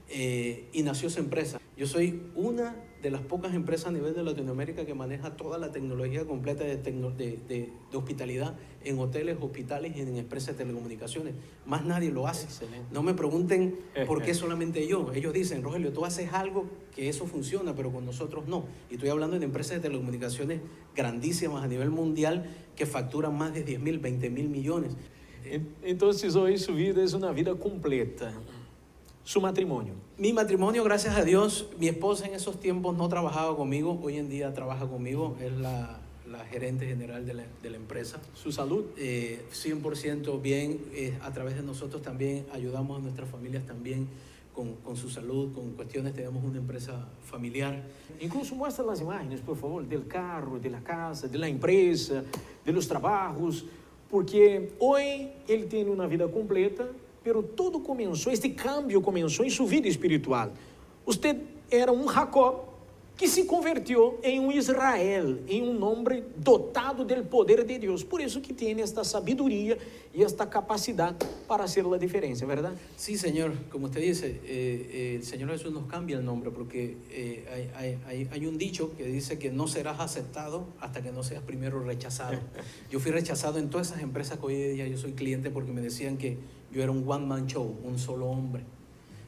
Speaker 19: Y nació esa empresa. Yo soy una de las pocas empresas a nivel de Latinoamérica que maneja toda la tecnología completa de hospitalidad en hoteles, hospitales y en empresas de telecomunicaciones. Más nadie lo hace. Excelente. No me pregunten por qué solamente yo. Ellos dicen, Rogelio, tú haces algo que eso funciona, pero con nosotros no. Y estoy hablando de empresas de telecomunicaciones grandísimas a nivel mundial que facturan más de 10,000, 20,000 millones.
Speaker 16: Entonces hoy su vida es una vida completa. Su matrimonio.
Speaker 19: Mi matrimonio, gracias a Dios, mi esposa en esos tiempos no trabajaba conmigo, hoy en día trabaja conmigo, es la gerente general de la empresa.
Speaker 16: ¿Su salud?
Speaker 19: 100% bien, a través de nosotros también ayudamos a nuestras familias también con su salud, con cuestiones, tenemos una empresa familiar.
Speaker 16: Incluso muestra las imágenes, por favor, del carro, de la casa, de la empresa, de los trabajos, porque hoy él tiene una vida completa. Pero todo comenzó, este cambio comenzó en su vida espiritual. Usted era un Jacob que se convirtió en un Israel, en un hombre dotado del poder de Dios. Por eso que tiene esta sabiduría y esta capacidad para hacer la diferencia, ¿verdad?
Speaker 19: Sí, Señor. Como usted dice, el Señor Jesús nos cambia el nombre porque hay un dicho que dice que no serás aceptado hasta que no seas primero rechazado. Yo fui rechazado en todas esas empresas que hoy en día yo soy cliente porque me decían que yo era un one man show, un solo hombre.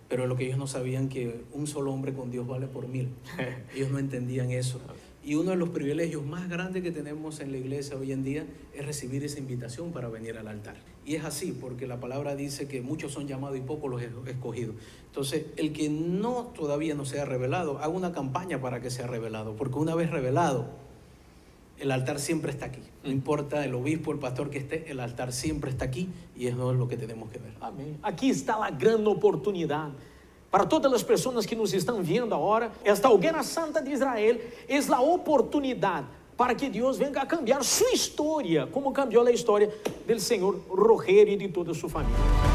Speaker 19: Pero lo que ellos no sabían que un solo hombre con Dios vale por 1000. Ellos no entendían eso. Y uno de los privilegios más grandes que tenemos en la iglesia hoy en día es recibir esa invitación para venir al altar. Y es así, porque la palabra dice que muchos son llamados y pocos los escogidos. Entonces, el que todavía no se ha revelado, haga una campaña para que sea revelado, porque una vez revelado, el altar siempre está aquí. No importa el obispo, el pastor que esté, el altar siempre está aquí y eso es lo que tenemos que ver.
Speaker 16: Amém. Aqui está a grande oportunidade. Para todas as pessoas que nos estão vendo agora, esta Hoguera Santa de Israel é a oportunidade para que Deus venga a cambiar sua história, como cambiou a história do Senhor Rogério e de toda a sua família.